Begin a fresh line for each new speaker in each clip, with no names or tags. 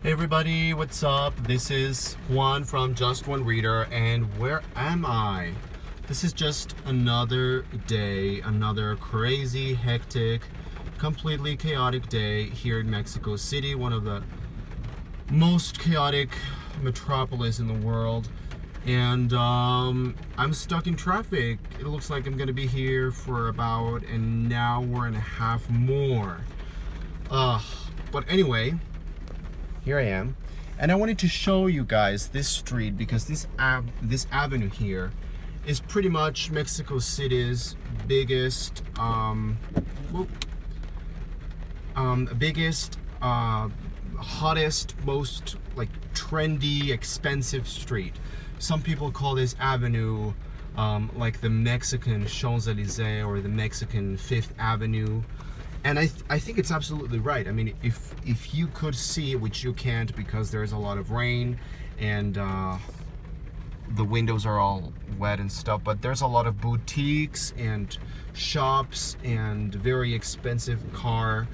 Hey everybody, what's up? This is Juan from Just One Reader, and where am I? This is just another day, another crazy, hectic, completely chaotic day here in Mexico City, one of the most chaotic metropolis in the world. And I'm stuck in traffic. It looks like I'm gonna be here for about an hour and a half more. But anyway, here I am, and I wanted to show you guys this street because this avenue here is pretty much Mexico City's biggest hottest, most like trendy, expensive street. Some people call this avenue like the Mexican Champs-Élysées or the Mexican Fifth Avenue. And I think it's absolutely right. I mean, if you could see, which you can't because there's a lot of rain and the windows are all wet and stuff, but there's a lot of boutiques and shops and very expensive car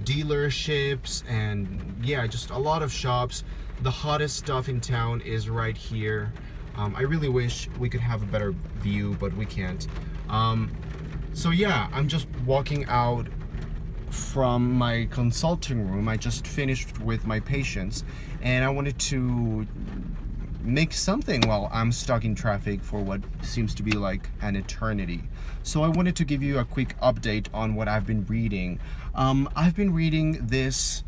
dealerships and yeah, just a lot of shops. The hottest stuff in town is right here. I really wish we could have a better view, but we can't. So yeah, I'm just walking out from my consulting room. I just finished with my patients and I wanted to make something while I'm stuck in traffic for what seems to be like an eternity. So I wanted to give you a quick update on what I've been reading. I've been reading this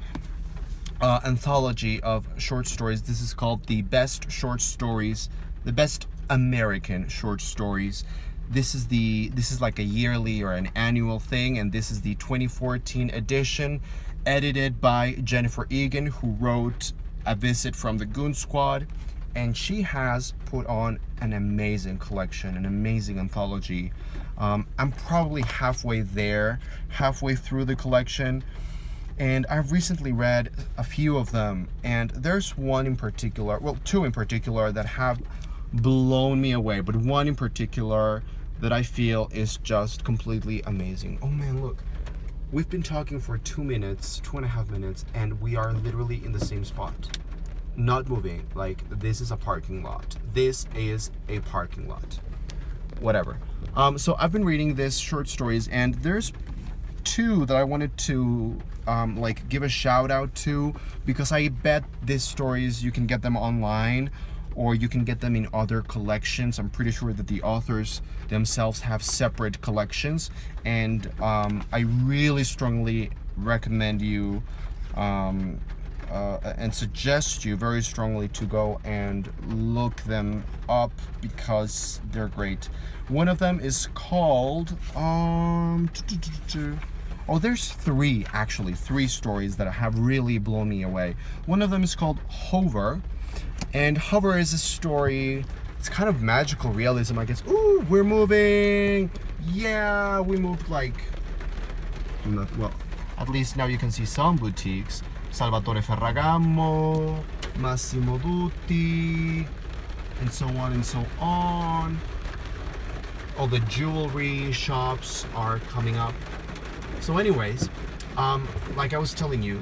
anthology of short stories. This is called The Best Short Stories, The Best American Short Stories. This is like a yearly or an annual thing, and this is the 2014 edition, edited by Jennifer Egan, who wrote A Visit from the Goon Squad, and she has put on an amazing collection, an amazing anthology. I'm probably halfway through the collection, and I've recently read a few of them, and there's one in particular, well, two in particular that have blown me away, but one in particular that I feel is just completely amazing. Oh man, look. We've been talking for 2 minutes, 2.5 minutes, and we are literally in the same spot. Not moving. Like, this is a parking lot. This is a parking lot. Whatever. So I've been reading this short stories, and there's two that I wanted to like give a shout out to, because I bet these stories you can get them online or you can get them in other collections. I'm pretty sure that the authors themselves have separate collections, and I really strongly recommend you and suggest you very strongly to go and look them up because they're great. One of them is called there's three stories that have really blown me away. One of them is called Hover. And Hover is a story, it's kind of magical realism, I guess. Ooh, we're moving! Yeah, we moved like, well, at least now you can see some boutiques. Salvatore Ferragamo, Massimo Dutti, and so on and so on. All the jewelry shops are coming up. So anyways, like I was telling you,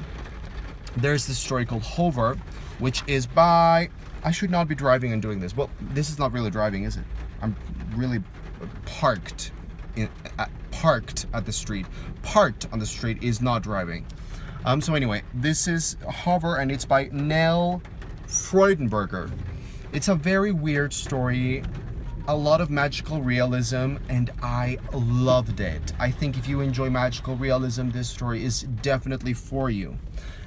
there's this story called Hover, which is by, I should not be driving and doing this. Well, this is not really driving, is it? I'm really parked at the street. Parked on the street is not driving. So anyway, this is Hover, and it's by Nell Freudenberger. It's a very weird story, a lot of magical realism, and I loved it. I think if you enjoy magical realism, this story is definitely for you.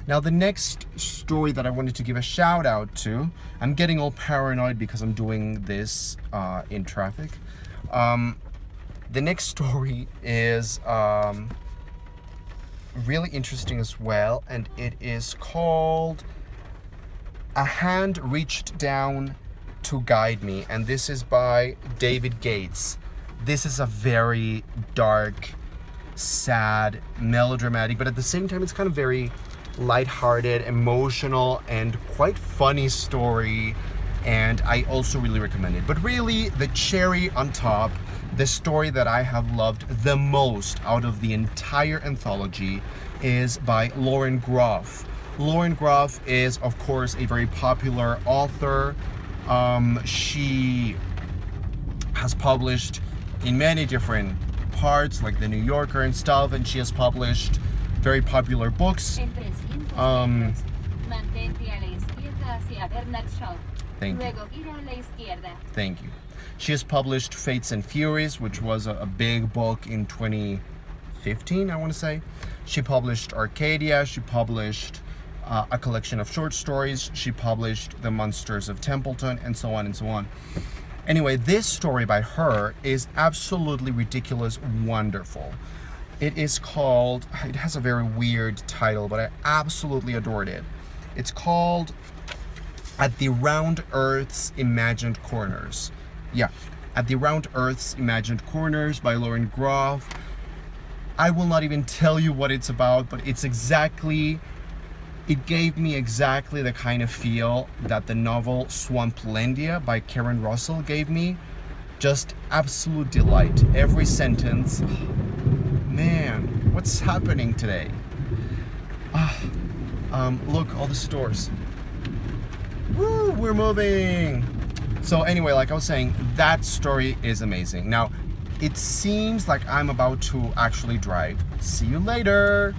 Now, the next story that I wanted to give a shout out to, I'm getting all paranoid because I'm doing this in traffic. The next story is really interesting as well, and it is called A Hand Reached Down to Guide Me, and this is by David Gates. This is a very dark, sad, melodramatic, but at the same time it's kind of very lighthearted, emotional, and quite funny story, and I also really recommend it. But really, the cherry on top, the story that I have loved the most out of the entire anthology is by Lauren Groff. Lauren Groff is, of course, a very popular author. She has published in many different parts, like the New Yorker and stuff, and she has published very popular books. Thank you. Thank you. She has published Fates and Furies, which was a big book in 2015, I want to say. She published Arcadia. She published a collection of short stories. She published The Monsters of Templeton, and so on and so on. Anyway, this story by her is absolutely ridiculous, wonderful. It is called, it has a very weird title, but I absolutely adored it. It's called At the Round Earth's Imagined Corners. Yeah, At the Round Earth's Imagined Corners by Lauren Groff. I will not even tell you what it's about, but it's exactly, it gave me exactly the kind of feel that the novel Swamplandia by Karen Russell gave me. Just absolute delight. Every sentence. Man, what's happening today? Look, all the stores. Woo, we're moving. So anyway, like I was saying, that story is amazing. Now, it seems like I'm about to actually drive. See you later.